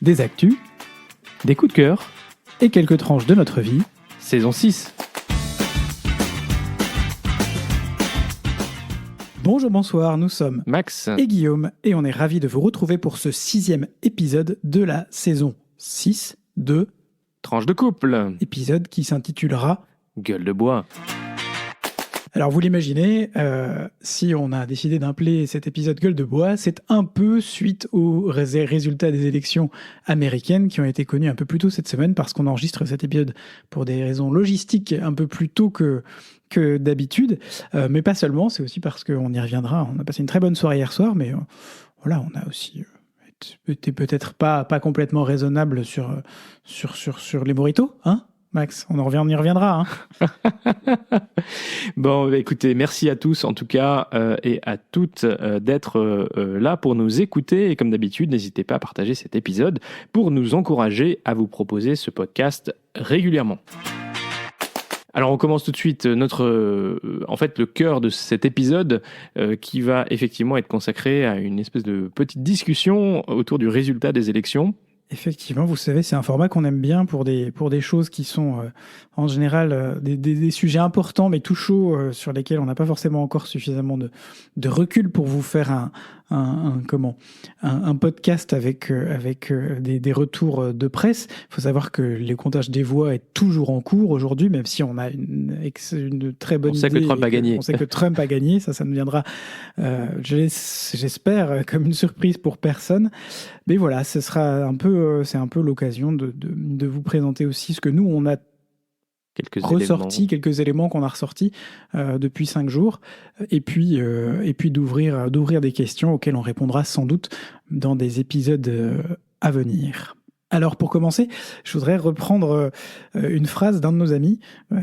des actus, des coups de cœur et quelques tranches de notre vie, saison 6. Bonjour, bonsoir, nous sommes Max et Guillaume et on est ravis de vous retrouver pour ce 6e épisode de la saison 6 de Tranche de couple, épisode qui s'intitulera Gueule de bois. Alors vous l'imaginez, si on a décidé d'appeler cet épisode Gueule de bois, c'est un peu suite aux résultats des élections américaines qui ont été connus un peu plus tôt cette semaine parce qu'on enregistre cet épisode pour des raisons logistiques un peu plus tôt que d'habitude, mais pas seulement, c'est aussi parce qu'on y reviendra. On a passé une très bonne soirée hier soir, mais voilà, on a aussi été peut-être pas complètement raisonnable sur les mojitos, hein Max, on y reviendra. Hein. Bon, écoutez, merci à tous en tout cas et à toutes d'être là pour nous écouter. Et comme d'habitude, n'hésitez pas à partager cet épisode pour nous encourager à vous proposer ce podcast régulièrement. Alors on commence tout de suite le cœur de cet épisode qui va effectivement être consacré à une espèce de petite discussion autour du résultat des élections. Effectivement, vous savez, c'est un format qu'on aime bien pour des choses qui sont en général des sujets importants mais tout chauds sur lesquels on n'a pas forcément encore suffisamment de recul pour vous faire un podcast avec des retours de presse. Il faut savoir que le comptage des voix est toujours en cours aujourd'hui, même si on a une très bonne idée. On sait que Trump a gagné. On sait que Trump a gagné, ça nous viendra, j'espère, comme une surprise pour personne. Mais voilà, c'est un peu l'occasion de vous présenter aussi ce que nous, on a quelques éléments qu'on a ressortis depuis 5 jours, et puis d'ouvrir des questions auxquelles on répondra sans doute dans des épisodes à venir. Alors pour commencer, je voudrais reprendre une phrase d'un de nos amis,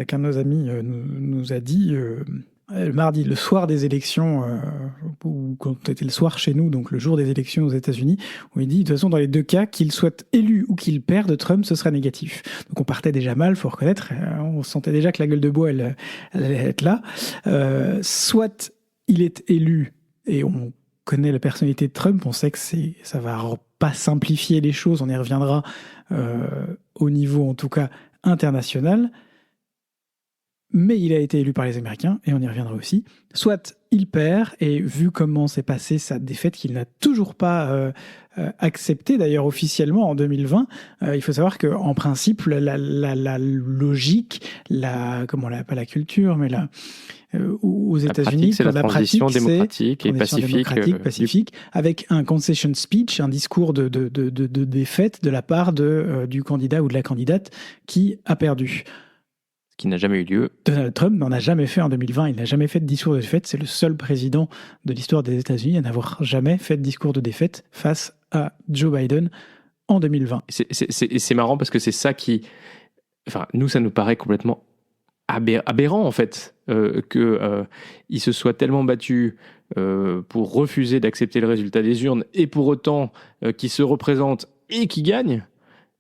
qu'un de nos amis nous a dit le mardi, le soir des élections, ou quand c'était le soir chez nous, donc le jour des élections aux États-Unis, où il dit, de toute façon, dans les deux cas, qu'il soit élu ou qu'il perde, Trump, ce sera négatif. Donc on partait déjà mal, faut reconnaître, on sentait déjà que la gueule de bois, elle allait être là. Soit il est élu, et on connaît la personnalité de Trump, on sait que ça va pas simplifier les choses, on y reviendra au niveau, en tout cas, international. Mais il a été élu par les Américains, et on y reviendra aussi. Soit il perd, et vu comment s'est passée sa défaite, qu'il n'a toujours pas acceptée, d'ailleurs officiellement en 2020, il faut savoir qu'en principe, la logique, pas la culture, mais aux États-Unis, c'est la transition démocratique et pacifique, avec un concession speech, un discours de défaite de la part du candidat ou de la candidate qui a perdu. Qui n'a jamais eu lieu. Donald Trump n'en a jamais fait en 2020. Il n'a jamais fait de discours de défaite. C'est le seul président de l'histoire des États-Unis à n'avoir jamais fait de discours de défaite face à Joe Biden en 2020. C'est marrant parce que c'est ça qui... Enfin, nous, ça nous paraît complètement aberrant, en fait, qu'il se soit tellement battu pour refuser d'accepter le résultat des urnes et pour autant qu'il se représente et qu'il gagne.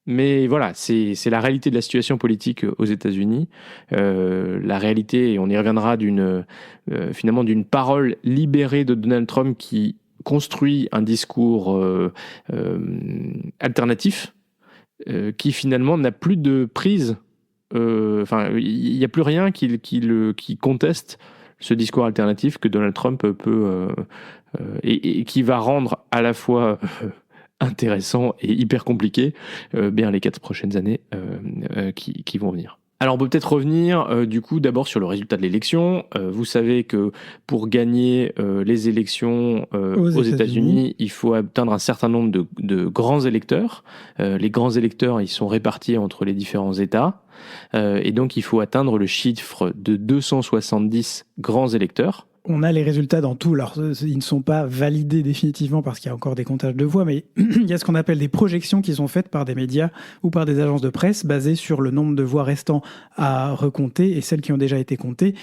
Mais voilà, c'est la réalité de la situation politique aux États-Unis. La réalité, et on y reviendra, finalement d'une parole libérée de Donald Trump qui construit un discours alternatif qui finalement n'a plus de prise. Il n'y a plus rien qui conteste ce discours alternatif que Donald Trump peut et qui va rendre à la fois intéressant et hyper compliqué bien les 4 prochaines années qui vont venir. Alors on peut peut-être revenir du coup d'abord sur le résultat de l'élection. Vous savez que pour gagner les élections aux États-Unis, il faut atteindre un certain nombre de grands électeurs. Les grands électeurs, ils sont répartis entre les différents États. Et donc il faut atteindre le chiffre de 270 grands électeurs. On a les résultats dans tout. Alors, ils ne sont pas validés définitivement parce qu'il y a encore des comptages de voix, mais il y a ce qu'on appelle des projections qui sont faites par des médias ou par des agences de presse basées sur le nombre de voix restant à recompter et celles qui ont déjà été comptées,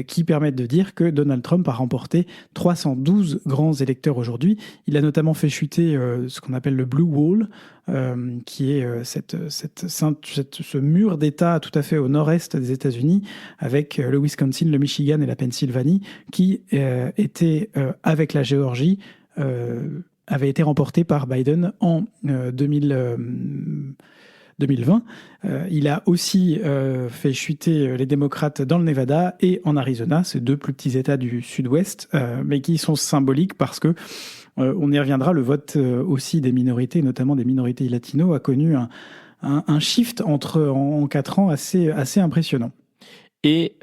qui permettent de dire que Donald Trump a remporté 312 grands électeurs aujourd'hui. Il a notamment fait chuter ce qu'on appelle le Blue Wall, qui est ce mur d'États tout à fait au nord-est des États-Unis, avec le Wisconsin, le Michigan et la Pennsylvanie, qui étaient avec la Géorgie avait été remporté par Biden en 2020. Il a aussi fait chuter les démocrates dans le Nevada et en Arizona, ces 2 plus petits États du Sud-Ouest, mais qui sont symboliques parce que, on y reviendra, le vote aussi des minorités, notamment des minorités latino, a connu un shift en 4 ans assez impressionnant. Et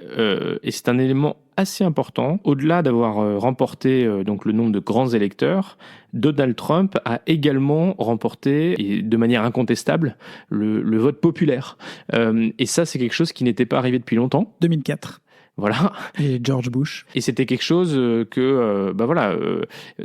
c'est un élément assez important. Au-delà d'avoir remporté donc le nombre de grands électeurs, Donald Trump a également remporté, et de manière incontestable, le vote populaire. Et ça, c'est quelque chose qui n'était pas arrivé depuis longtemps. 2004. Voilà. Et George Bush. Et c'était quelque chose que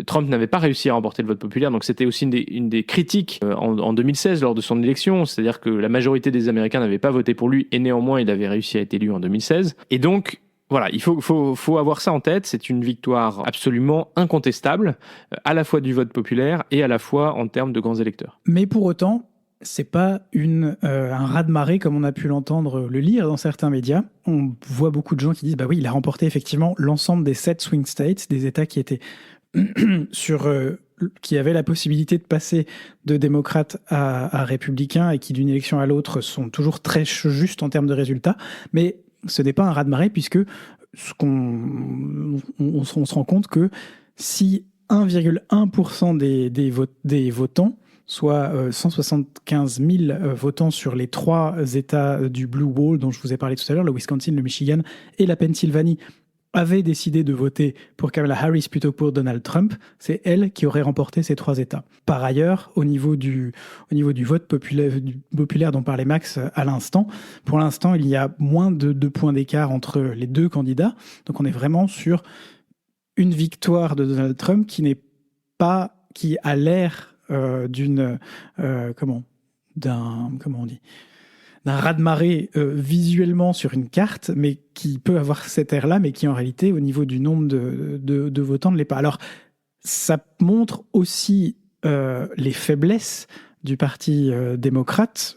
Trump n'avait pas réussi à remporter le vote populaire. Donc c'était aussi une des critiques en 2016 lors de son élection. C'est-à-dire que la majorité des Américains n'avaient pas voté pour lui et néanmoins il avait réussi à être élu en 2016. Et donc voilà, il faut avoir ça en tête. C'est une victoire absolument incontestable, à la fois du vote populaire et à la fois en termes de grands électeurs. Mais pour autant, c'est pas un raz-de-marée comme on a pu l'entendre le lire dans certains médias. On voit beaucoup de gens qui disent bah oui, il a remporté effectivement l'ensemble des 7 swing states, des États qui étaient qui avaient la possibilité de passer de démocrates à républicains et qui d'une élection à l'autre sont toujours très justes en termes de résultats. Mais ce n'est pas un raz-de-marée puisque on se rend compte que si 1,1% des votants, soit 175 000 votants sur les 3 États du Blue Wall dont je vous ai parlé tout à l'heure, le Wisconsin, le Michigan et la Pennsylvanie, avaient décidé de voter pour Kamala Harris plutôt que pour Donald Trump, c'est elle qui aurait remporté ces 3 États. Par ailleurs, au niveau du vote populaire dont parlait Max à l'instant, pour l'instant, il y a moins de 2 points d'écart entre les 2 candidats. Donc on est vraiment sur une victoire de Donald Trump qui a l'air d'un raz-de-marée visuellement sur une carte, mais qui peut avoir cet air-là, mais qui en réalité, au niveau du nombre de votants, ne l'est pas. Alors, ça montre aussi les faiblesses du Parti démocrate,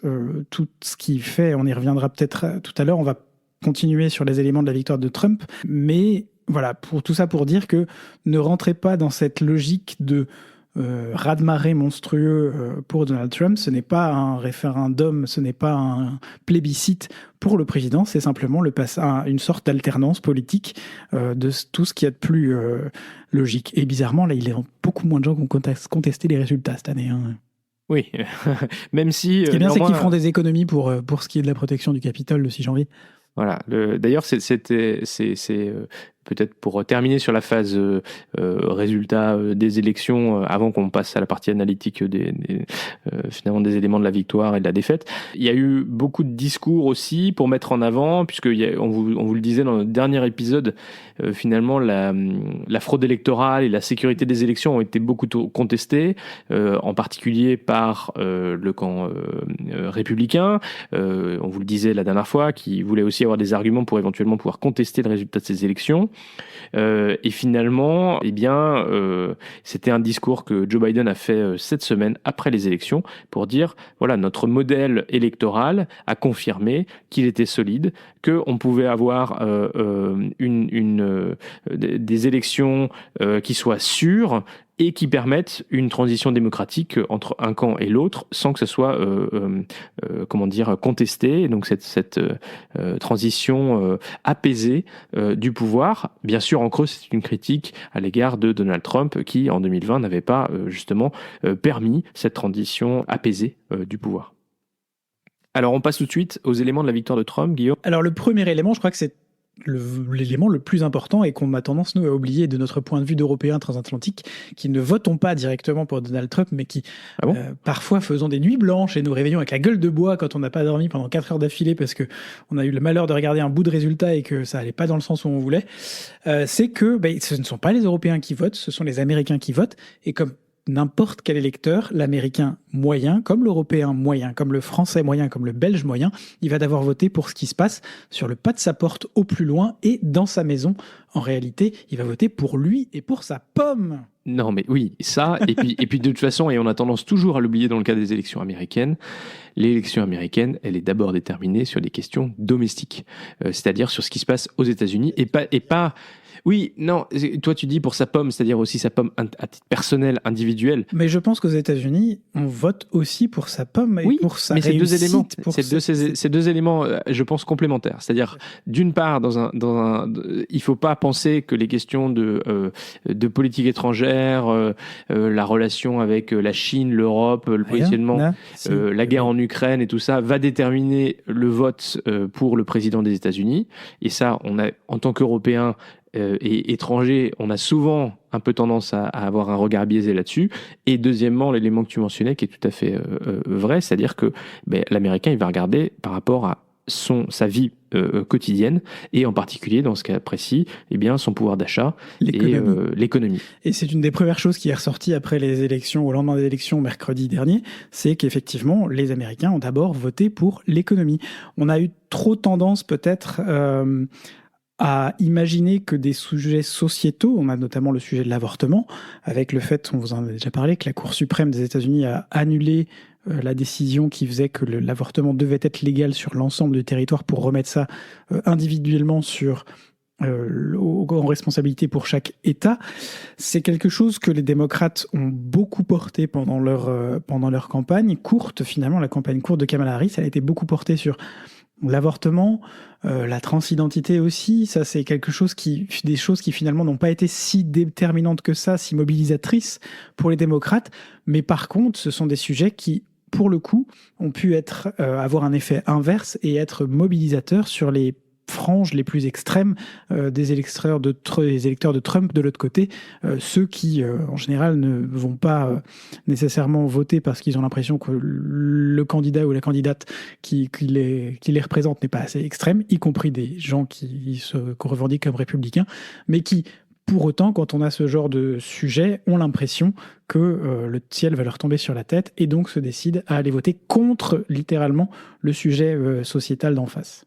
tout ce qui fait, on y reviendra peut-être tout à l'heure, on va continuer sur les éléments de la victoire de Trump, mais voilà, pour tout ça pour dire que ne rentrez pas dans cette logique de raz-de-marée monstrueux pour Donald Trump. Ce n'est pas un référendum, ce n'est pas un plébiscite pour le président, c'est simplement une sorte d'alternance politique de tout ce qu'il y a de plus logique. Et bizarrement, là, il y a beaucoup moins de gens qui ont contesté les résultats cette année. Hein. Oui, même si... Ce qui est bien, c'est qu'ils feront des économies pour ce qui est de la protection du Capitole le 6 janvier. Voilà. D'ailleurs, c'est peut-être pour terminer sur la phase résultat des élections, avant qu'on passe à la partie analytique finalement des éléments de la victoire et de la défaite. Il y a eu beaucoup de discours aussi pour mettre en avant, puisque on vous le disait dans le dernier épisode, finalement la fraude électorale et la sécurité des élections ont été beaucoup contestées, en particulier par le camp républicain. On vous le disait la dernière fois, qui voulait aussi avoir des arguments pour éventuellement pouvoir contester le résultat de ces élections. Et finalement, c'était un discours que Joe Biden a fait cette semaine après les élections pour dire, voilà, notre modèle électoral a confirmé qu'il était solide, qu'on pouvait avoir des élections qui soient sûres et qui permettent une transition démocratique entre un camp et l'autre sans que ce soit contesté. Donc cette transition apaisée du pouvoir. Bien sûr, en creux, c'est une critique à l'égard de Donald Trump qui, en 2020, n'avait pas justement permis cette transition apaisée du pouvoir. Alors, on passe tout de suite aux éléments de la victoire de Trump, Guillaume. Alors, le premier élément, je crois que c'est l'élément le plus important et qu'on a tendance, nous, à oublier de notre point de vue d'Européens transatlantiques qui ne votons pas directement pour Donald Trump, mais qui parfois faisons des nuits blanches et nous réveillons avec la gueule de bois quand on n'a pas dormi pendant 4 heures d'affilée parce qu'on a eu le malheur de regarder un bout de résultat et que ça allait pas dans le sens où on voulait, c'est que ce ne sont pas les Européens qui votent, ce sont les Américains qui votent, et comme n'importe quel électeur, l'Américain moyen, comme l'Européen moyen, comme le Français moyen, comme le Belge moyen, il va d'abord voter pour ce qui se passe sur le pas de sa porte au plus loin et dans sa maison. En réalité, il va voter pour lui et pour sa pomme. Non, mais oui, ça, et puis de toute façon, et on a tendance toujours à l'oublier dans le cas des élections américaines, l'élection américaine, elle est d'abord déterminée sur des questions domestiques, c'est-à-dire sur ce qui se passe aux États-Unis et pas Oui, non, toi tu dis pour sa pomme, c'est-à-dire aussi sa pomme à titre personnel, individuel. Mais je pense qu'aux États-Unis, on vote aussi pour sa pomme et Oui, pour sa mais réussite. c'est deux éléments, je pense, complémentaires. C'est-à-dire, d'une part, il faut pas penser que les questions de politique étrangère, la relation avec la Chine, l'Europe, le positionnement, la guerre en Ukraine et tout ça va déterminer le vote pour le président des États-Unis. Et ça, en tant qu'Européens et étrangers, on a souvent un peu tendance à avoir un regard biaisé là-dessus. Et deuxièmement, l'élément que tu mentionnais, qui est tout à fait vrai, c'est-à-dire que l'Américain, il va regarder par rapport à sa vie quotidienne, et en particulier, dans ce cas précis, eh bien, son pouvoir d'achat et l'économie. Et c'est une des premières choses qui est ressortie après les élections, au lendemain des élections, mercredi dernier, c'est qu'effectivement, les Américains ont d'abord voté pour l'économie. On a eu trop tendance, peut-être, à imaginer que des sujets sociétaux, on a notamment le sujet de l'avortement, avec le fait, on vous en a déjà parlé, que la Cour suprême des États-Unis a annulé la décision qui faisait que l'avortement devait être légal sur l'ensemble du territoire pour remettre ça individuellement en responsabilité pour chaque État. C'est quelque chose que les démocrates ont beaucoup porté pendant leur campagne courte, finalement, la campagne courte de Kamala Harris, elle a été beaucoup portée sur l'avortement, la transidentité aussi, ça c'est des choses qui finalement n'ont pas été si déterminantes que ça, si mobilisatrices pour les démocrates, mais par contre ce sont des sujets qui, pour le coup, ont pu avoir un effet inverse et être mobilisateurs sur les franges les plus extrêmes des électeurs de Trump de l'autre côté, ceux qui en général ne vont pas nécessairement voter parce qu'ils ont l'impression que le candidat ou la candidate qui les représente n'est pas assez extrême, y compris des gens qui se revendiquent comme républicains, mais qui, pour autant, quand on a ce genre de sujet, ont l'impression que le ciel va leur tomber sur la tête et donc se décident à aller voter contre, littéralement, le sujet sociétal d'en face.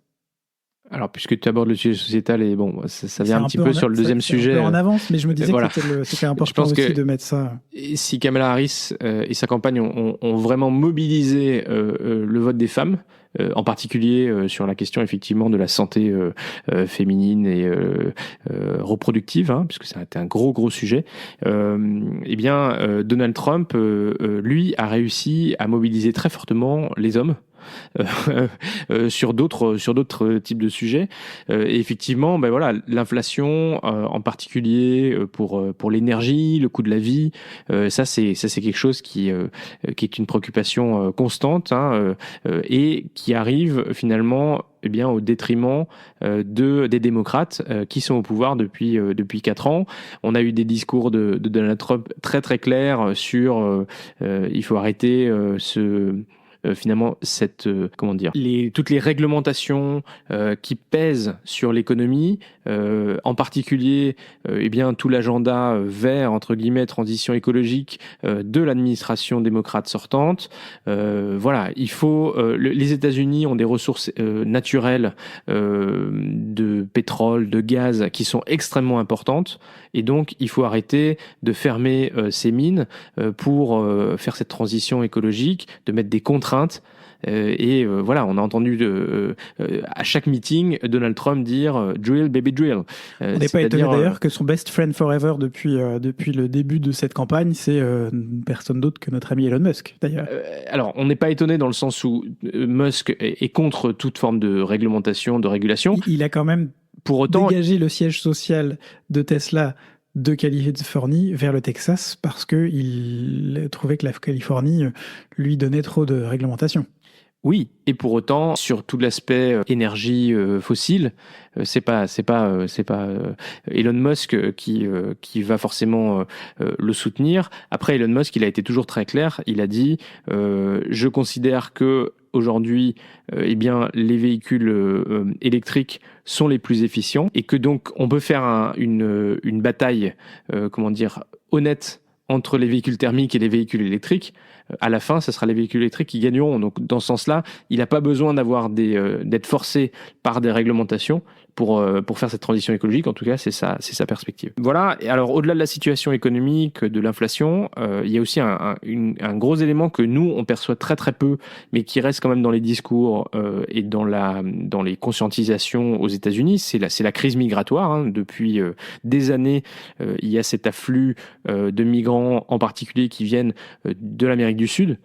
Alors, puisque tu abordes le sujet sociétal, et bon, ça vient un petit peu sur le deuxième sujet. Un peu en avance, mais je me disais que c'était important aussi de mettre ça. Si Kamala Harris et sa campagne ont vraiment mobilisé le vote des femmes, en particulier sur la question effectivement de la santé féminine et reproductive, puisque ça a été un gros sujet, eh bien, Donald Trump, lui, a réussi à mobiliser très fortement les hommes. Sur d'autres types de sujets. Et effectivement, l'inflation, en particulier pour l'énergie, le coût de la vie, ça c'est quelque chose qui est une préoccupation constante, et qui arrive finalement au détriment des démocrates qui sont au pouvoir depuis 4 ans. On a eu des discours de Donald Trump très très clairs sur il faut arrêter finalement toutes les réglementations qui pèsent sur l'économie, en particulier tout l'agenda vert, entre guillemets, transition écologique de l'administration démocrate sortante. Il faut les États-Unis ont des ressources naturelles de pétrole, de gaz qui sont extrêmement importantes, et donc il faut arrêter de fermer ces mines pour faire cette transition écologique, de mettre des contraintes. On a entendu à chaque meeting Donald Trump dire drill baby drill. On n'est pas étonné d'ailleurs que son best friend forever depuis le début de cette campagne, c'est personne d'autre que notre ami Elon Musk d'ailleurs. Alors on n'est pas étonné dans le sens où Musk est contre toute forme de réglementation, de régulation. Il a quand même pour autant dégagé le siège social de Tesla de Californie vers le Texas parce qu'il trouvait que la Californie lui donnait trop de réglementation. Oui, et pour autant, sur tout l'aspect énergie fossile, c'est pas Elon Musk qui va forcément le soutenir. Après, Elon Musk, il a été toujours très clair. Il a dit je considère que aujourd'hui, les véhicules électriques sont les plus efficients et que donc on peut faire une bataille, honnête entre les véhicules thermiques et les véhicules électriques. À la fin, ce sera les véhicules électriques qui gagneront. Donc, dans ce sens-là, il n'a pas besoin d'être forcé par des réglementations pour faire cette transition écologique. En tout cas, c'est sa perspective. Voilà. Et alors, au-delà de la situation économique, de l'inflation, il y a aussi un gros élément que nous, on perçoit très très peu, mais qui reste quand même dans les discours et dans les conscientisations aux États-Unis, c'est la crise migratoire. Hein. Depuis des années, il y a cet afflux de migrants, en particulier qui viennent de l'Amérique du Sud,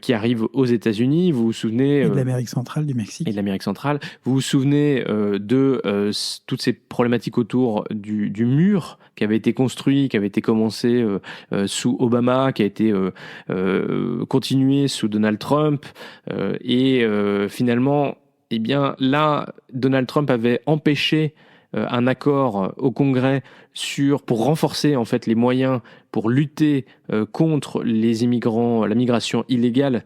qui arrivent aux États-Unis. Vous vous souvenez... Et de l'Amérique centrale, du Mexique. Et de l'Amérique centrale. Vous vous souvenez de toutes ces problématiques autour du mur qui avait été construit, qui avait été commencé sous Obama, qui a été continué sous Donald Trump. Et finalement, eh bien, là, Donald Trump avait empêché un accord au Congrès pour renforcer en fait les moyens pour lutter contre les immigrants, la migration illégale,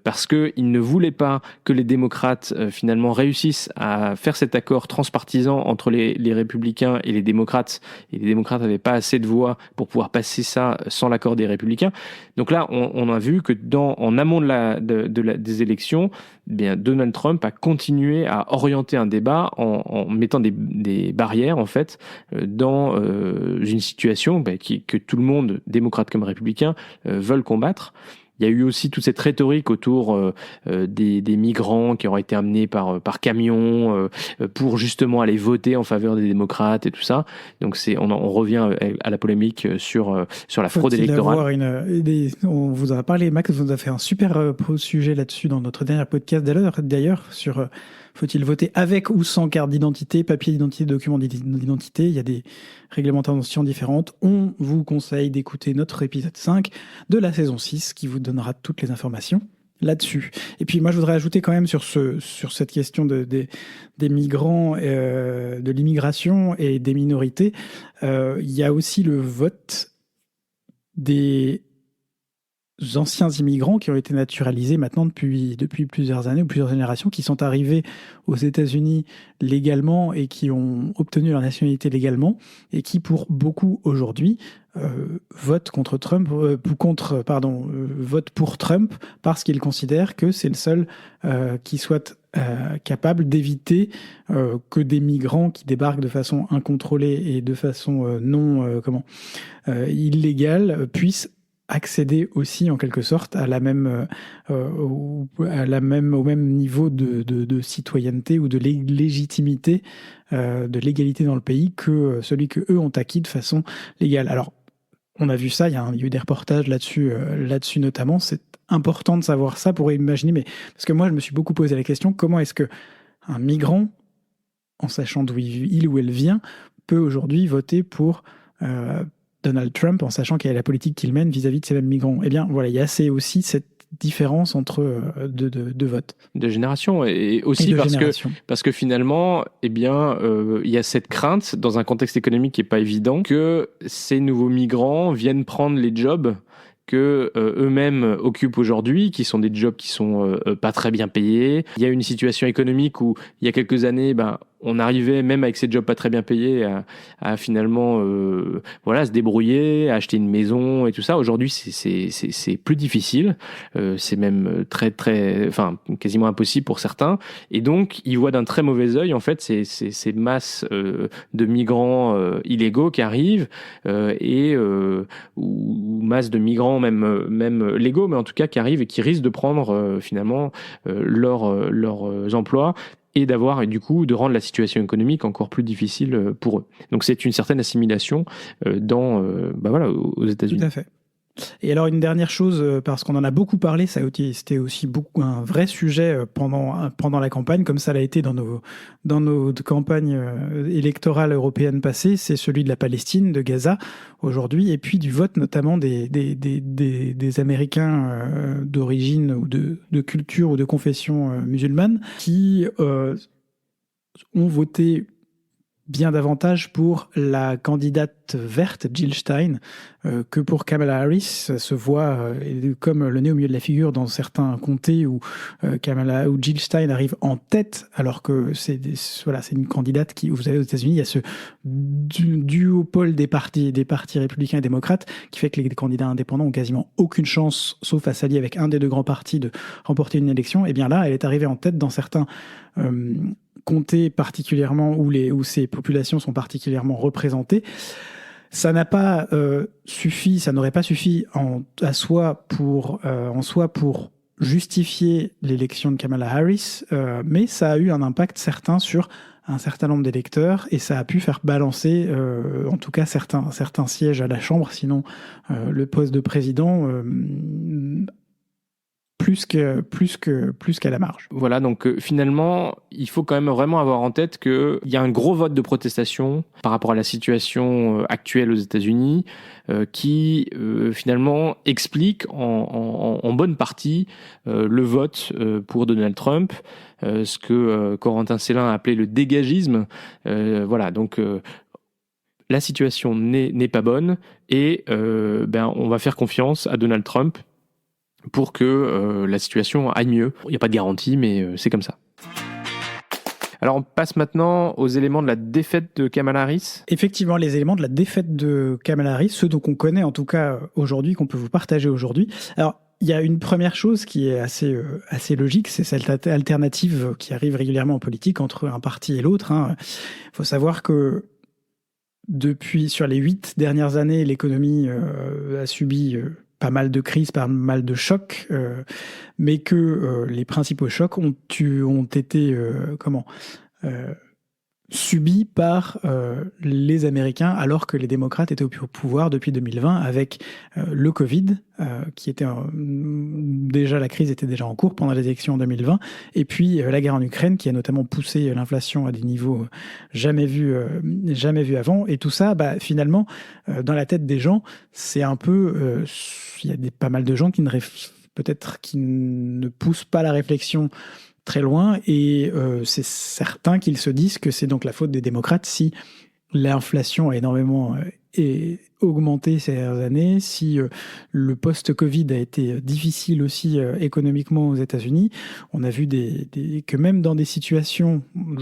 parce qu'il ne voulait pas que les démocrates finalement réussissent à faire cet accord transpartisan entre les républicains et les démocrates. Et les démocrates n'avaient pas assez de voix pour pouvoir passer ça sans l'accord des républicains. Donc là, on a vu que en amont des élections, eh bien, Donald Trump a continué à orienter un débat en mettant des barrières en fait dans une situation que tout le monde, démocrate comme républicain, veulent combattre. Il y a eu aussi toute cette rhétorique autour des migrants qui auraient été amenés par camion pour justement aller voter en faveur des démocrates et tout ça. Donc on revient à la polémique sur la fraude électorale. On vous en a parlé, Max vous a fait un super sujet là-dessus dans notre dernier podcast d'ailleurs sur faut-il voter avec ou sans carte d'identité, papier d'identité, document d'identité. Il y a des réglementations différentes. On vous conseille d'écouter notre épisode 5 de la saison 6 qui vous donnera toutes les informations là-dessus. Et puis moi, je voudrais ajouter quand même sur cette question des migrants, de l'immigration et des minorités, il y a aussi le vote des anciens immigrants qui ont été naturalisés maintenant depuis plusieurs années ou plusieurs générations, qui sont arrivés aux États-Unis légalement et qui ont obtenu leur nationalité légalement et qui, pour beaucoup aujourd'hui, votent votent pour Trump parce qu'ils considèrent que c'est le seul qui soit capable d'éviter que des migrants qui débarquent de façon incontrôlée et de façon illégale puissent accéder aussi en quelque sorte à au même niveau de citoyenneté ou de légitimité, de l'égalité dans le pays que celui que eux ont acquis de façon légale. Alors, on a vu ça, il y a eu des reportages là-dessus notamment. C'est important de savoir ça pour imaginer, parce que moi je me suis beaucoup posé la question, comment est-ce que un migrant, en sachant d'où il ou elle vient, peut aujourd'hui voter pour Donald Trump en sachant quelle est la politique qu'il mène vis-à-vis de ces mêmes migrants. Eh bien, voilà, il y a aussi cette différence entre deux votes. De génération, et aussi parce que finalement, eh bien, il y a cette crainte, dans un contexte économique qui n'est pas évident, que ces nouveaux migrants viennent prendre les jobs que eux-mêmes occupent aujourd'hui, qui sont des jobs qui sont pas très bien payés. Il y a une situation économique où, il y a quelques années, on arrivait, même avec ces jobs pas très bien payés, à finalement se débrouiller, à acheter une maison et tout ça. Aujourd'hui, c'est plus difficile. C'est même quasiment impossible pour certains. Et donc, ils voient d'un très mauvais œil, en fait, ces masses de migrants illégaux qui arrivent ou masses de migrants même légaux, mais en tout cas qui arrivent et qui risquent de prendre finalement leurs emplois, et de rendre la situation économique encore plus difficile pour eux. Donc c'est une certaine assimilation aux États-Unis. Tout à fait. Et alors une dernière chose, parce qu'on en a beaucoup parlé, c'était aussi un vrai sujet pendant la campagne, comme ça l'a été dans nos campagnes électorales européennes passées, c'est celui de la Palestine, de Gaza aujourd'hui, et puis du vote notamment des Américains d'origine ou de culture ou de confession musulmane qui ont voté bien davantage pour la candidate verte, Jill Stein, que pour Kamala Harris, se voit comme le nez au milieu de la figure dans certains comtés où Jill Stein arrive en tête, alors que c'est une candidate qui, vous savez, aux États-Unis, il y a ce duopole des partis républicains et démocrates qui fait que les candidats indépendants ont quasiment aucune chance, sauf à s'allier avec un des deux grands partis, de remporter une élection. Et bien là, elle est arrivée en tête dans certains comtés particulièrement, où ces populations sont particulièrement représentées, ça n'a pas suffi, ça n'aurait pas suffi en soi pour justifier l'élection de Kamala Harris, mais ça a eu un impact certain sur un certain nombre d'électeurs et ça a pu faire balancer, en tout cas certains sièges à la Chambre, sinon le poste de président plus qu'à la marge. Voilà, donc finalement, il faut quand même vraiment avoir en tête qu'il y a un gros vote de protestation par rapport à la situation actuelle aux États-Unis qui finalement explique en bonne partie le vote pour Donald Trump, ce que Corentin Célin a appelé le dégagisme. Voilà, donc la situation n'est pas bonne et on va faire confiance à Donald Trump pour que la situation aille mieux. Il n'y a pas de garantie, mais c'est comme ça. Alors, on passe maintenant aux éléments de la défaite de Kamala Harris. Effectivement, les éléments de la défaite de Kamala Harris, ceux dont on connaît en tout cas aujourd'hui, qu'on peut vous partager aujourd'hui. Alors, il y a une première chose qui est assez logique, c'est cette alternative qui arrive régulièrement en politique entre un parti et l'autre. Il faut savoir que sur les 8 dernières années, l'économie a subi pas mal de crises, pas mal de chocs, mais que les principaux chocs ont été subis par les Américains alors que les démocrates étaient au pouvoir depuis 2020 avec le Covid, qui était déjà, la crise était déjà en cours pendant les élections en 2020, et puis la guerre en Ukraine qui a notamment poussé l'inflation à des niveaux jamais vus avant, et tout ça, finalement, dans la tête des gens, c'est un peu, il y a pas mal de gens qui ne poussent pas la réflexion très loin, et c'est certain qu'ils se disent que c'est donc la faute des démocrates si l'inflation a énormément augmenté ces dernières années, si le post-Covid a été difficile aussi économiquement aux États-Unis. On a vu que même dans des situations, on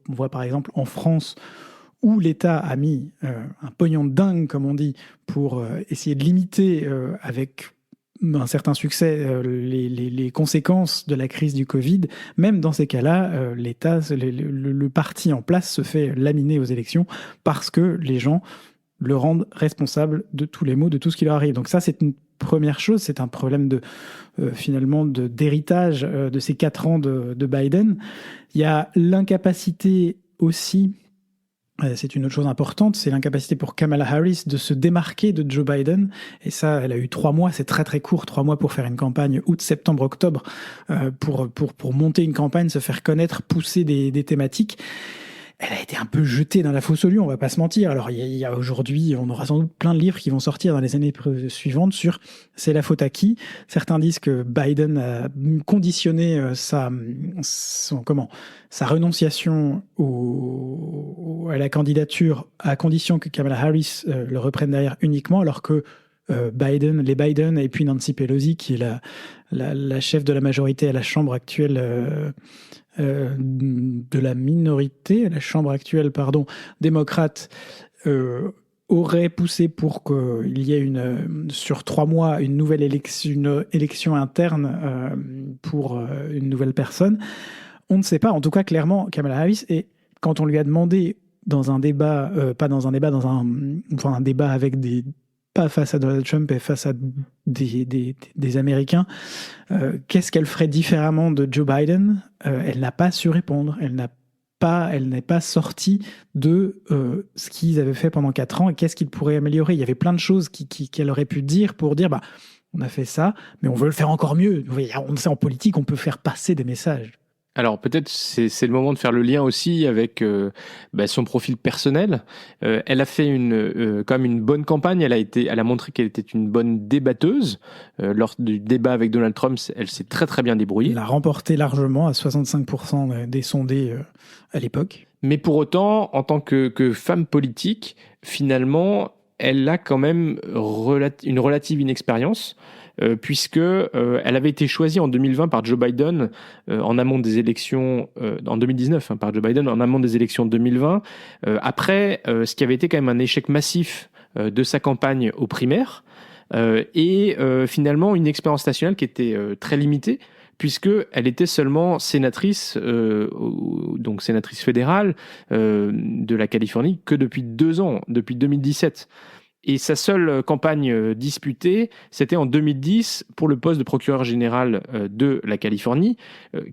voit par exemple en France, où l'État a mis un pognon de dingue, comme on dit, pour essayer de limiter avec un certain succès les conséquences de la crise du Covid, même dans ces cas-là, l'État, le parti en place se fait laminer aux élections parce que les gens le rendent responsable de tous les maux, de tout ce qui leur arrive. Donc ça, c'est une première chose, c'est un problème d'héritage de ces 4 ans de Biden. Il y a l'incapacité aussi, c'est une autre chose importante, c'est l'incapacité pour Kamala Harris de se démarquer de Joe Biden. Et ça, elle a eu 3 mois, c'est très très court, 3 mois pour faire une campagne août, septembre, octobre, pour monter une campagne, se faire connaître, pousser des thématiques. Elle a été un peu jetée dans la fosse aux lions, on va pas se mentir. Alors il y a aujourd'hui, on aura sans doute plein de livres qui vont sortir dans les années suivantes sur c'est la faute à qui. Certains disent que Biden a conditionné sa renonciation à la candidature à condition que Kamala Harris le reprenne derrière uniquement, alors que les Biden et puis Nancy Pelosi, qui est la chef de la majorité à la Chambre actuelle, de la minorité, la Chambre actuelle, démocrate, aurait poussé pour qu'il y ait sur 3 mois une nouvelle élection interne pour une nouvelle personne. On ne sait pas. En tout cas, clairement, Kamala Harris, et quand on lui a demandé dans un débat, un débat avec pas face à Donald Trump et face à des Américains, qu'est-ce qu'elle ferait différemment de Joe Biden? Elle n'a pas su répondre. Elle n'est pas sortie de ce qu'ils avaient fait pendant 4 ans et qu'est-ce qu'ils pourraient améliorer. Il y avait plein de choses qu'elle aurait pu dire pour dire on a fait ça, mais on veut le faire encore mieux. On sait, en politique, on peut faire passer des messages. Alors peut-être c'est le moment de faire le lien aussi avec son profil personnel. Elle a fait quand même une bonne campagne. Elle a montré qu'elle était une bonne débatteuse. Lors du débat avec Donald Trump, elle s'est très très bien débrouillée. Elle a remporté largement à 65% des sondés à l'époque. Mais pour autant, en tant que femme politique, finalement, elle a quand même une relative inexpérience. Puisque elle avait été choisie en 2020 par Joe Biden en amont des élections, en 2019 par Joe Biden en amont des élections de 2020, après ce qui avait été quand même un échec massif de sa campagne aux primaires, et finalement une expérience nationale qui était très limitée, puisqu'elle était seulement sénatrice, donc sénatrice fédérale de la Californie, que depuis 2 ans, depuis 2017. Et sa seule campagne disputée, c'était en 2010 pour le poste de procureur général de la Californie,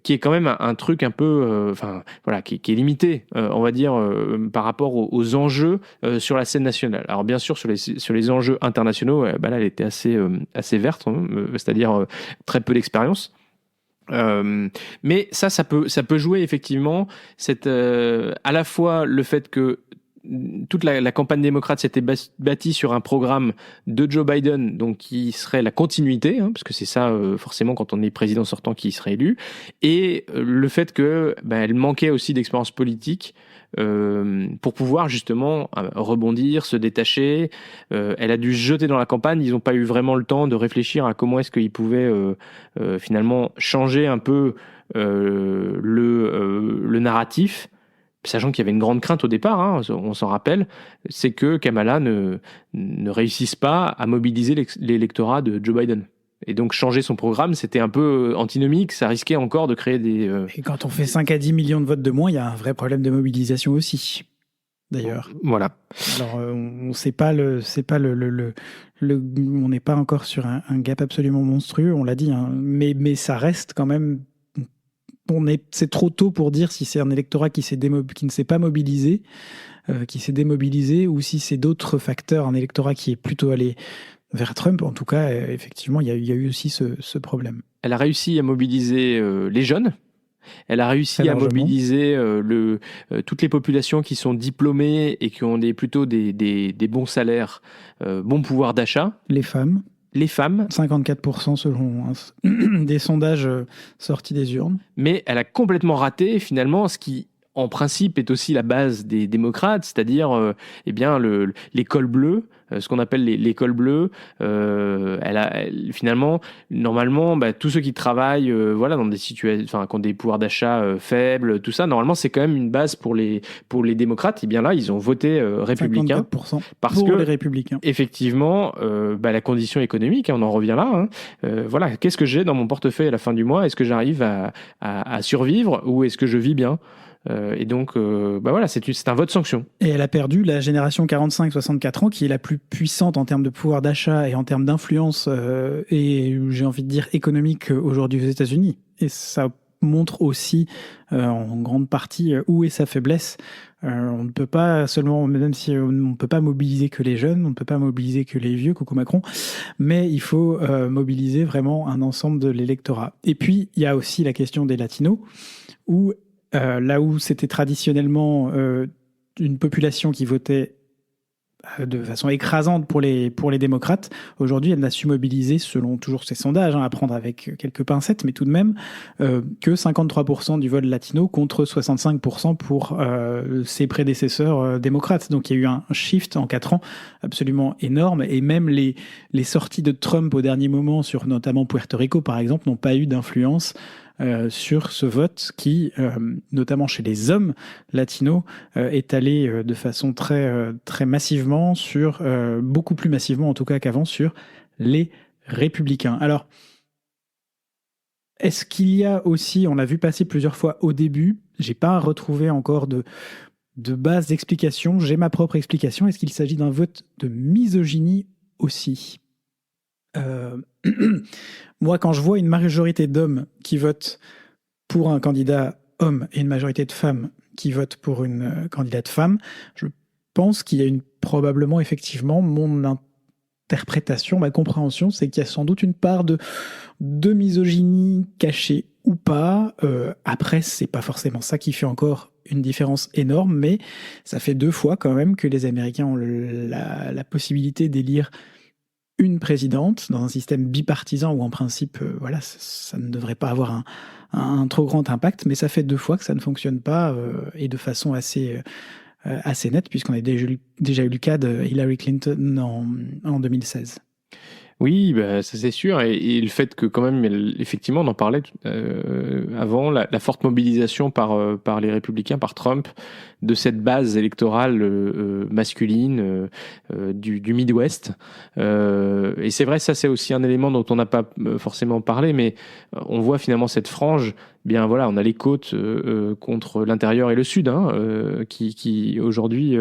qui est quand même un truc un peu, qui est limité, on va dire, par rapport aux enjeux sur la scène nationale. Alors bien sûr, sur les enjeux internationaux, là, elle était assez verte, hein, c'est-à-dire très peu d'expérience. Mais ça peut jouer effectivement à la fois le fait que toute la campagne démocrate s'était bâtie sur un programme de Joe Biden, donc qui serait la continuité, hein, parce que c'est ça forcément quand on est président sortant qui serait élu, et le fait que elle manquait aussi d'expérience politique pour pouvoir justement rebondir, se détacher. Elle a dû se jeter dans la campagne. Ils n'ont pas eu vraiment le temps de réfléchir à comment est-ce qu'ils pouvaient finalement changer un peu le narratif. Sachant qu'il y avait une grande crainte au départ, hein, on s'en rappelle, c'est que Kamala ne réussisse pas à mobiliser l'électorat de Joe Biden. Et donc changer son programme, c'était un peu antinomique, ça risquait encore de créer des... Et quand on fait 5 à 10 millions de votes de moins, il y a un vrai problème de mobilisation aussi, d'ailleurs. Voilà. Alors, on sait pas on n'est pas encore sur un gap absolument monstrueux, on l'a dit, hein, mais ça reste quand même... C'est trop tôt pour dire si c'est un électorat qui ne s'est pas mobilisé, qui s'est démobilisé, ou si c'est d'autres facteurs, un électorat qui est plutôt allé vers Trump. En tout cas, effectivement, il y a eu aussi ce problème. Elle a réussi à mobiliser les jeunes. Elle a réussi à mobiliser toutes les populations qui sont diplômées et qui ont plutôt des bons salaires, bon pouvoir d'achat. Les femmes. 54% selon des sondages sortis des urnes. Mais elle a complètement raté finalement ce qui, en principe, est aussi la base des démocrates, c'est-à-dire les cols bleus, ce qu'on appelle les cols bleus. Finalement, normalement, tous ceux qui travaillent dans des situations, qui ont des pouvoirs d'achat faibles, tout ça, normalement, c'est quand même une base pour les démocrates. Et bien là, ils ont voté républicain. 54% parce pour que, les républicains. Effectivement, la condition économique, on en revient là. Qu'est-ce que j'ai dans mon portefeuille à la fin du mois? Est-ce que j'arrive à survivre ou est-ce que je vis bien? Et donc, c'est un vote sanction. Et elle a perdu la génération 45-64 ans, qui est la plus puissante en termes de pouvoir d'achat et en termes d'influence, et j'ai envie de dire économique aujourd'hui aux États-Unis. Et ça montre aussi en grande partie où est sa faiblesse. On ne peut pas seulement, même si on ne peut pas mobiliser que les jeunes, on ne peut pas mobiliser que les vieux, coucou Macron, mais il faut mobiliser vraiment un ensemble de l'électorat. Et puis, il y a aussi la question des latinos, où là où c'était traditionnellement une population qui votait de façon écrasante pour les démocrates, aujourd'hui elle n'a su mobiliser, selon toujours ces sondages, à prendre avec quelques pincettes, mais tout de même, que 53% du vote latino contre 65% pour ses prédécesseurs démocrates. Donc il y a eu un shift en 4 ans absolument énorme, et même les sorties de Trump au dernier moment sur notamment Puerto Rico par exemple n'ont pas eu d'influence sur ce vote qui, notamment chez les hommes latinos, est allé de façon très, très massivement beaucoup plus massivement en tout cas qu'avant, sur les républicains. Alors, est-ce qu'il y a aussi, on l'a vu passer plusieurs fois au début, j'ai pas retrouvé encore de base d'explication, j'ai ma propre explication, est-ce qu'il s'agit d'un vote de misogynie aussi ? Moi, quand je vois une majorité d'hommes qui votent pour un candidat homme et une majorité de femmes qui votent pour une candidate femme, je pense qu'il y a probablement effectivement mon interprétation, ma compréhension, c'est qu'il y a sans doute une part de misogynie cachée ou pas. Après, c'est pas forcément ça qui fait encore une différence énorme, mais ça fait 2 fois quand même que les Américains ont la possibilité d'élire une présidente dans un système bipartisan où en principe, ça ne devrait pas avoir un trop grand impact, mais ça fait 2 fois que ça ne fonctionne pas et de façon assez nette, puisqu'on a déjà eu le cas de Hillary Clinton en 2016. Oui, bah, ça c'est sûr. Et le fait que quand même, effectivement, on en parlait avant, la forte mobilisation par les républicains, par Trump, de cette base électorale masculine du Midwest. Et c'est vrai, ça c'est aussi un élément dont on n'a pas forcément parlé, mais on voit finalement cette frange. Bien voilà, on a les côtes contre l'intérieur et le sud, hein, qui aujourd'hui,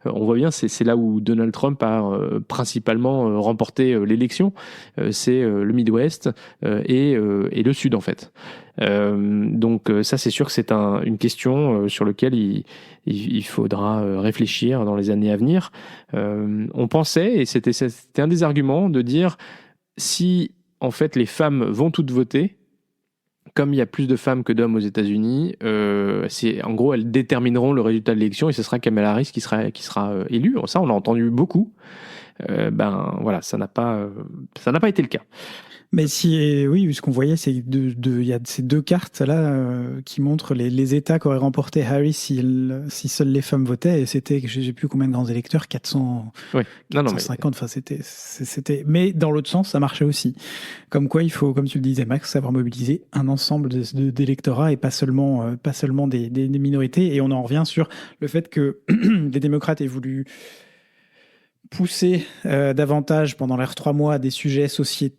on voit bien, c'est là où Donald Trump a principalement remporté l'élection. C'est le Midwest et le sud en fait. Donc ça c'est sûr que c'est une question sur laquelle il faudra réfléchir dans les années à venir. On pensait, et c'était un des arguments, de dire si en fait les femmes vont toutes voter, comme il y a plus de femmes que d'hommes aux États-Unis, en gros, elles détermineront le résultat de l'élection et ce sera Kamala Harris qui sera élue. Ça, on l'a entendu beaucoup. Ben voilà, ça n'a pas été le cas. Mais oui, ce qu'on voyait, c'est il y a ces deux cartes là qui montrent les États qu'aurait remporté Harris si seules les femmes votaient. Et c'était, je ne sais plus combien de grands électeurs, 400, oui. 450. Enfin, c'était. Mais dans l'autre sens, ça marchait aussi. Comme quoi, il faut, comme tu le disais, Max, savoir mobiliser un ensemble d'électorats et pas seulement des minorités. Et on en revient sur le fait que les démocrates aient voulu pousser davantage pendant leurs 3 mois des sujets sociétaux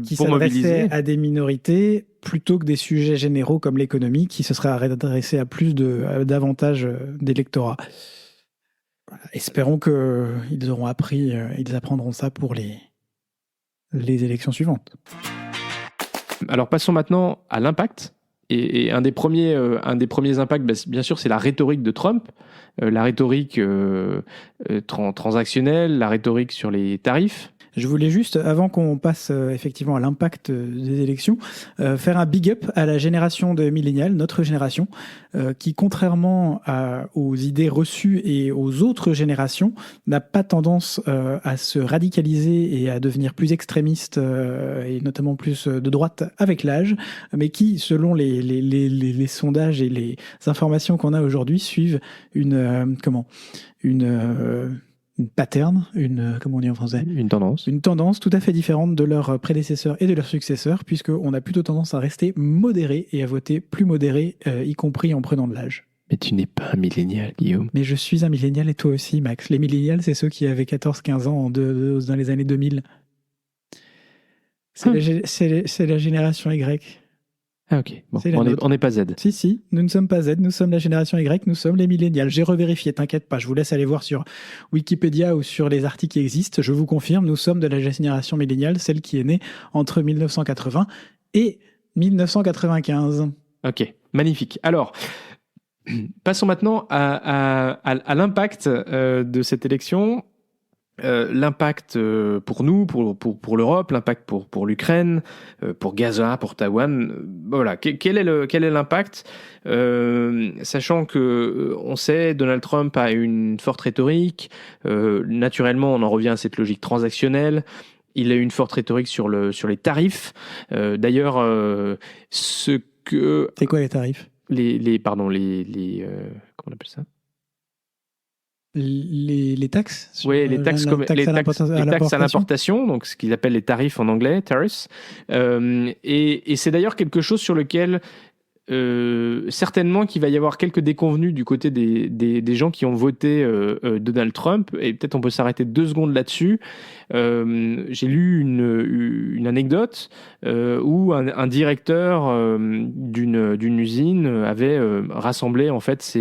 qui s'adressaient à des minorités plutôt que des sujets généraux comme l'économie qui se seraient adressés à davantage d'électorats. Voilà. Espérons qu'ils auront appris, ils apprendront ça pour les élections suivantes. Alors passons maintenant à l'impact. Et un des premiers impacts, bien sûr, c'est la rhétorique de Trump, la rhétorique transactionnelle, la rhétorique sur les tarifs. Je voulais juste, avant qu'on passe effectivement à l'impact des élections, faire un big up à la génération de millénials, notre génération, qui, contrairement aux idées reçues et aux autres générations, n'a pas tendance à se radicaliser et à devenir plus extrémiste et notamment plus de droite avec l'âge, mais qui, selon les sondages et les informations qu'on a aujourd'hui, suivent une pattern, comment on dit en français ? Une tendance. Une tendance tout à fait différente de leurs prédécesseurs et de leurs successeurs, puisqu'on a plutôt tendance à rester modéré et à voter plus modéré, y compris en prenant de l'âge. Mais tu n'es pas un millénial, Guillaume. Mais je suis un millénial et toi aussi, Max. Les millénials, c'est ceux qui avaient 14-15 ans dans les années 2000. C'est la génération Y. Ah ok, bon, on n'est pas Z. Si, nous ne sommes pas Z, nous sommes la génération Y, nous sommes les millénials. J'ai revérifié, t'inquiète pas, je vous laisse aller voir sur Wikipédia ou sur les articles qui existent. Je vous confirme, nous sommes de la génération milléniale, celle qui est née entre 1980 et 1995. Ok, magnifique. Alors, passons maintenant à l'impact de cette élection. L'impact pour nous, pour l'Europe, l'impact pour l'Ukraine, pour Gaza, pour Taïwan. Voilà, quel est l'impact, sachant que on sait Donald Trump a une forte rhétorique. Naturellement, on en revient à cette logique transactionnelle. Il a eu une forte rhétorique sur les tarifs. D'ailleurs, c'est quoi les tarifs ? Comment on appelle ça ? Les taxes, oui, les taxes à l'importation, donc ce qu'ils appellent les tarifs en anglais, tariffs. Et c'est d'ailleurs quelque chose sur lequel certainement qu'il va y avoir quelques déconvenus du côté des gens qui ont voté Donald Trump, et peut-être on peut s'arrêter 2 secondes là-dessus. J'ai lu une anecdote où un directeur d'une usine avait rassemblé en fait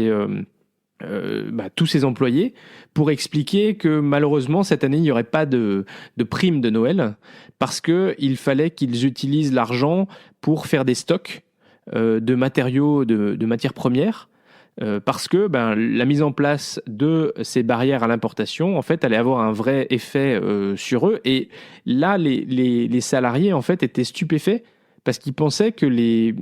tous ses employés pour expliquer que malheureusement cette année il n'y aurait pas de prime de Noël parce qu'il fallait qu'ils utilisent l'argent pour faire des stocks de matériaux, de matières premières, parce que la mise en place de ces barrières à l'importation en fait allait avoir un vrai effet sur eux. Et là les salariés en fait étaient stupéfaits parce qu'ils pensaient que les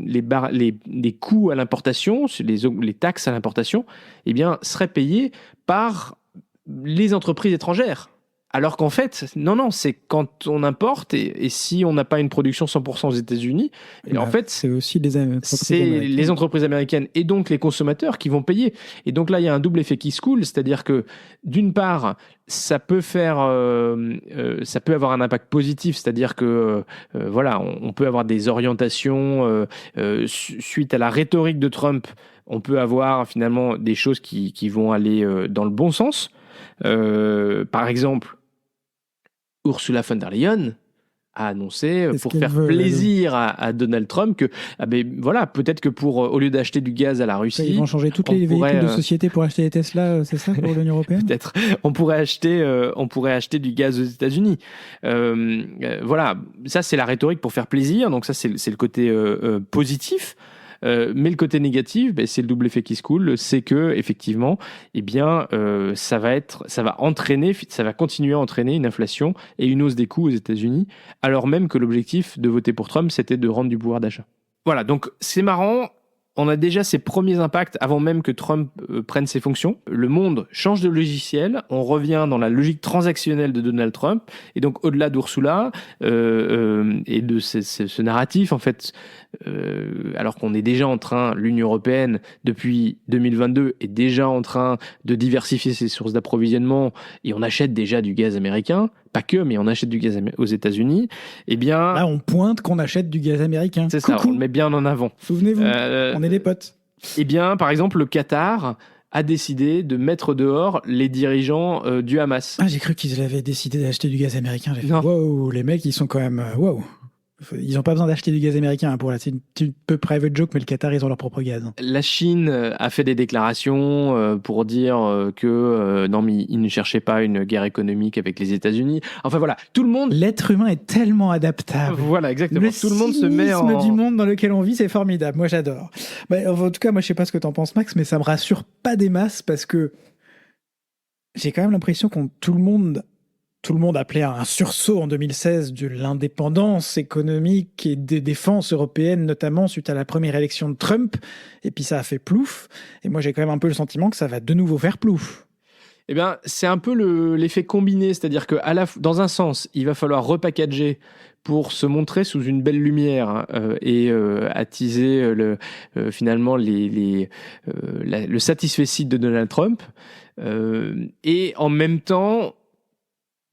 coûts à l'importation, les taxes à l'importation, eh bien, seraient payés par les entreprises étrangères. Alors qu'en fait, non, c'est quand on importe et si on n'a pas une production 100% aux États-Unis, et en fait, c'est aussi les entreprises américaines et donc les consommateurs qui vont payer. Et donc là, il y a un double effet qui se coule, c'est-à-dire que d'une part, ça peut avoir un impact positif, c'est-à-dire que voilà, on peut avoir des orientations suite à la rhétorique de Trump. On peut avoir finalement des choses qui vont aller dans le bon sens. Par exemple, Ursula von der Leyen a annoncé pour faire plaisir à Donald Trump que voilà, peut-être que au lieu d'acheter du gaz à la Russie, ils vont changer tous les véhicules de société pour acheter des Tesla, c'est ça pour l'Union européenne? Peut-être. On pourrait acheter du gaz aux États-Unis. Voilà, ça c'est la rhétorique pour faire plaisir, donc ça c'est le côté positif. Mais le côté négatif, c'est le double effet qui se coule, c'est que effectivement, ça va continuer à entraîner une inflation et une hausse des coûts aux États-Unis, alors même que l'objectif de voter pour Trump, c'était de rendre du pouvoir d'achat. Voilà, donc c'est marrant. On a déjà ces premiers impacts avant même que Trump prenne ses fonctions. Le monde change de logiciel. On revient dans la logique transactionnelle de Donald Trump. Et donc, au-delà d'Ursula et de ce narratif, en fait, alors qu'on est déjà en train, l'Union européenne, depuis 2022, est déjà en train de diversifier ses sources d'approvisionnement et on achète déjà du gaz américain. Pas que, mais on achète du gaz aux États-Unis. Eh bien, là, on pointe qu'on achète du gaz américain. C'est ça, on le met bien en avant. Souvenez-vous, on est des potes. Eh bien, par exemple, le Qatar a décidé de mettre dehors les dirigeants du Hamas. Ah, j'ai cru qu'ils avaient décidé d'acheter du gaz américain. J'ai fait, wow, les mecs, ils sont quand même... Wow. Ils n'ont pas besoin d'acheter du gaz américain pour là. C'est une peu private joke, mais le Qatar, ils ont leur propre gaz. La Chine a fait des déclarations pour dire que non, mais ils ne cherchaient pas une guerre économique avec les États-Unis. Enfin voilà, tout le monde. L'être humain est tellement adaptable. Voilà, exactement. Tout le monde se met en. Le cynisme du monde dans lequel on vit, c'est formidable. Moi, j'adore. En tout cas, moi, je sais pas ce que t'en penses, Max, mais ça me rassure pas des masses parce que j'ai quand même l'impression que tout le monde appelait à un sursaut en 2016 de l'indépendance économique et des défenses européennes, notamment suite à la première élection de Trump. Et puis ça a fait plouf. Et moi, j'ai quand même un peu le sentiment que ça va de nouveau faire plouf. Eh bien, c'est un peu l'effet combiné, c'est-à-dire que dans un sens, il va falloir repackager pour se montrer sous une belle lumière et attiser finalement le satisfecit de Donald Trump. Et en même temps,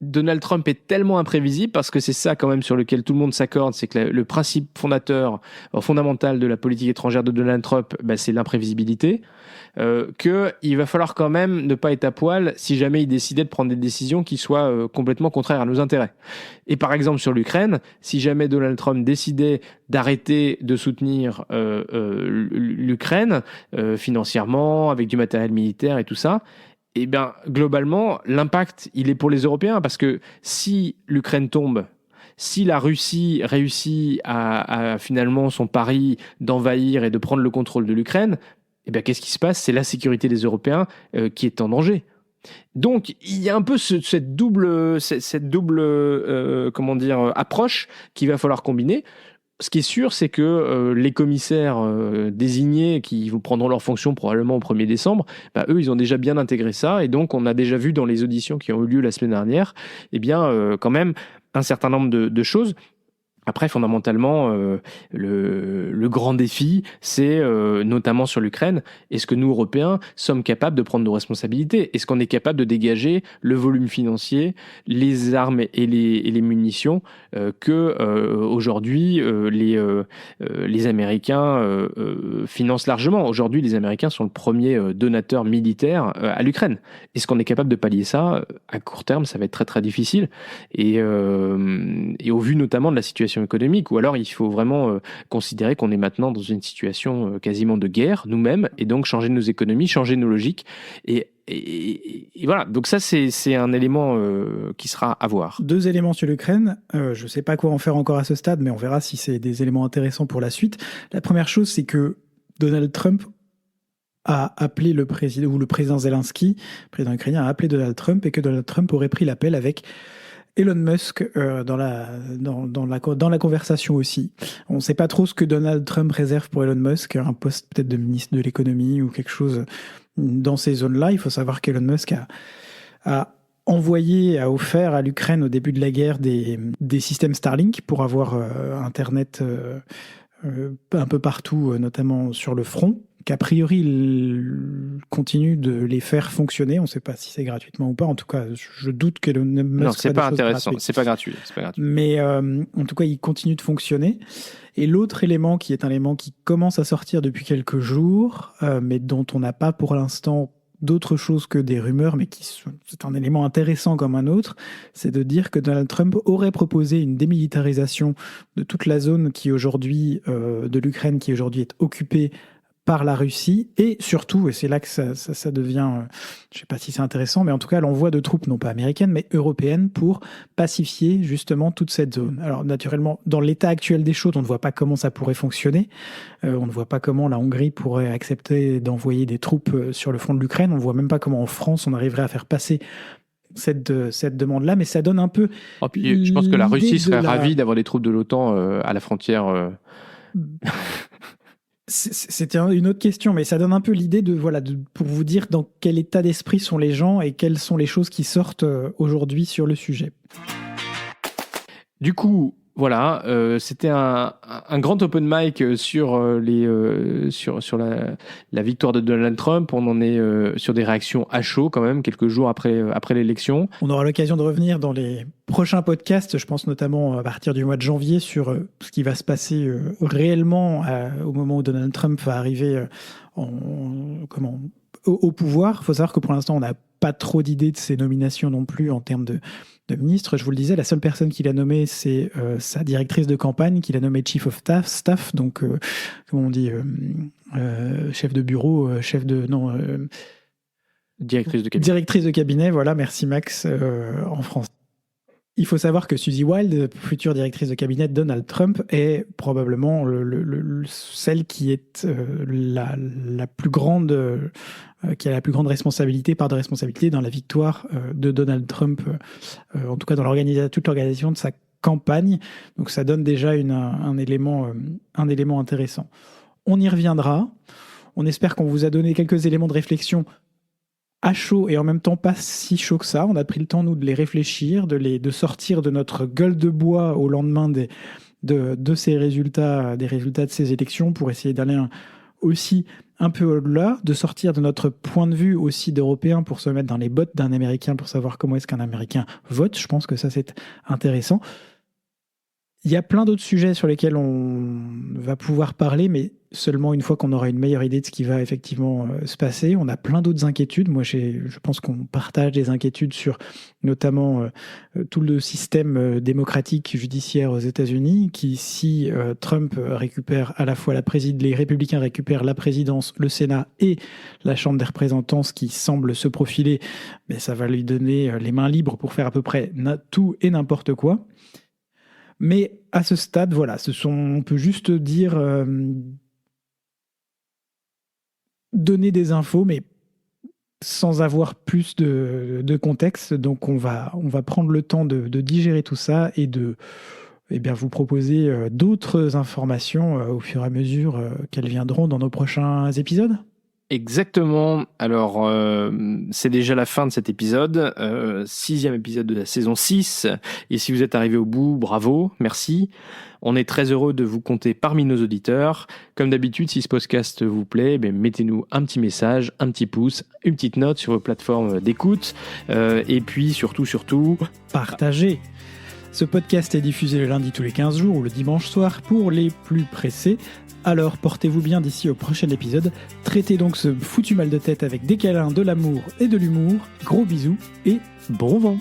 Donald Trump est tellement imprévisible, parce que c'est ça quand même sur lequel tout le monde s'accorde, c'est que le principe fondamental de la politique étrangère de Donald Trump, c'est l'imprévisibilité, qu'il va falloir quand même ne pas être à poil si jamais il décidait de prendre des décisions qui soient complètement contraires à nos intérêts. Et par exemple sur l'Ukraine, si jamais Donald Trump décidait d'arrêter de soutenir l'Ukraine financièrement, avec du matériel militaire et tout ça, eh bien, globalement, l'impact, il est pour les Européens, parce que si l'Ukraine tombe, si la Russie réussit à finalement son pari d'envahir et de prendre le contrôle de l'Ukraine, eh bien, qu'est-ce qui se passe? C'est la sécurité des Européens qui est en danger. Donc, il y a un peu cette double approche qu'il va falloir combiner. Ce qui est sûr, c'est que les commissaires désignés qui vous prendront leur fonction probablement au 1er décembre, eux, ils ont déjà bien intégré ça. Et donc, on a déjà vu dans les auditions qui ont eu lieu la semaine dernière, quand même, un certain nombre de choses. Après, fondamentalement, le grand défi, c'est notamment sur l'Ukraine, est-ce que nous, Européens, sommes capables de prendre nos responsabilités? Est-ce qu'on est capable de dégager le volume financier, les armes et les munitions que aujourd'hui les Américains financent largement? Aujourd'hui, les Américains sont le premier donateur militaire à l'Ukraine. Est-ce qu'on est capable de pallier ça? À court terme, ça va être très très difficile. Et au vu notamment de la situation économique, ou alors il faut vraiment considérer qu'on est maintenant dans une situation quasiment de guerre nous-mêmes, et donc changer nos économies, changer nos logiques, et voilà. Donc ça, c'est un élément qui sera à voir. 2 éléments sur l'Ukraine. Je ne sais pas quoi en faire encore à ce stade, mais on verra si c'est des éléments intéressants pour la suite. La première chose, c'est que Donald Trump a appelé le président Zelensky, le président ukrainien, a appelé Donald Trump, et que Donald Trump aurait pris l'appel avec Elon Musk dans la conversation aussi. On ne sait pas trop ce que Donald Trump réserve pour Elon Musk, un poste peut-être de ministre de l'économie ou quelque chose dans ces zones-là. Il faut savoir qu'Elon Musk a a offert à l'Ukraine au début de la guerre des systèmes Starlink pour avoir Internet un peu partout, notamment sur le front, qu'a priori il continue de les faire fonctionner. On ne sait pas si c'est gratuitement ou pas. En tout cas, je doute que le Musk Non, c'est pas intéressant. Gratuites. C'est pas gratuit. Mais en tout cas, il continue de fonctionner. Et l'autre élément, qui est un élément qui commence à sortir depuis quelques jours, mais dont on n'a pas pour l'instant d'autres choses que des rumeurs, mais c'est un élément intéressant comme un autre, c'est de dire que Donald Trump aurait proposé une démilitarisation de toute la zone qui aujourd'hui, de l'Ukraine, qui aujourd'hui est occupée par la Russie, et surtout, et c'est là que ça devient, je ne sais pas si c'est intéressant, mais en tout cas l'envoi de troupes, non pas américaines, mais européennes, pour pacifier justement toute cette zone. Alors naturellement, dans l'état actuel des choses, on ne voit pas comment ça pourrait fonctionner, on ne voit pas comment la Hongrie pourrait accepter d'envoyer des troupes sur le front de l'Ukraine, on ne voit même pas comment en France on arriverait à faire passer cette demande-là, mais ça donne un peu... Oh, puis, je pense que la Russie serait ravie d'avoir des troupes de l'OTAN à la frontière... C'était une autre question, mais ça donne un peu l'idée pour vous dire dans quel état d'esprit sont les gens et quelles sont les choses qui sortent aujourd'hui sur le sujet. Du coup, voilà, c'était un grand open mic sur la victoire de Donald Trump. On en est sur des réactions à chaud quand même, quelques jours après l'élection. On aura l'occasion de revenir dans les prochains podcasts, je pense notamment à partir du mois de janvier, sur ce qui va se passer réellement au moment où Donald Trump va arriver au pouvoir. Il faut savoir que pour l'instant, on n'a pas trop d'idées de ses nominations non plus en termes de ministre. Je vous le disais, la seule personne qu'il a nommée, c'est sa directrice de campagne, qu'il a nommée Chief of Staff, donc, comment on dit, chef de bureau, directrice de cabinet. Directrice de cabinet, voilà, merci Max, en France. Il faut savoir que Suzy Wild, future directrice de cabinet de Donald Trump, est probablement celle qui est la plus grande, qui a la plus grande part de responsabilité dans la victoire de Donald Trump, en tout cas dans toute l'organisation de sa campagne. Donc ça donne déjà un élément intéressant. On y reviendra. On espère qu'on vous a donné quelques éléments de réflexion à chaud et en même temps pas si chaud que ça. On a pris le temps, nous, de les réfléchir, de sortir de notre gueule de bois au lendemain de ces résultats, des résultats de ces élections, pour essayer d'aller aussi un peu au-delà, de sortir de notre point de vue aussi d'Européen pour se mettre dans les bottes d'un Américain pour savoir comment est-ce qu'un Américain vote. Je pense que ça, c'est intéressant. Il y a plein d'autres sujets sur lesquels on va pouvoir parler, mais seulement une fois qu'on aura une meilleure idée de ce qui va effectivement se passer. On a plein d'autres inquiétudes. Moi, je pense qu'on partage des inquiétudes sur notamment tout le système démocratique judiciaire aux États-Unis, qui, si Trump récupère à la fois les républicains récupèrent la présidence, le Sénat et la Chambre des représentants, ce qui semble se profiler, mais ça va lui donner les mains libres pour faire à peu près tout et n'importe quoi. Mais à ce stade, voilà, on peut juste dire donner des infos, mais sans avoir plus de contexte. Donc on va prendre le temps de digérer tout ça et de vous proposer d'autres informations au fur et à mesure qu'elles viendront dans nos prochains épisodes. Exactement. Alors, c'est déjà la fin de cet épisode, 6e épisode de la saison 6. Et si vous êtes arrivé au bout, bravo, merci. On est très heureux de vous compter parmi nos auditeurs. Comme d'habitude, si ce podcast vous plaît, mettez-nous un petit message, un petit pouce, une petite note sur vos plateformes d'écoute. Et puis, surtout, partagez. Ce podcast est diffusé le lundi tous les 15 jours ou le dimanche soir pour les plus pressés. Alors portez-vous bien d'ici au prochain épisode. Traitez donc ce foutu mal de tête avec des câlins, de l'amour et de l'humour. Gros bisous et bon vent.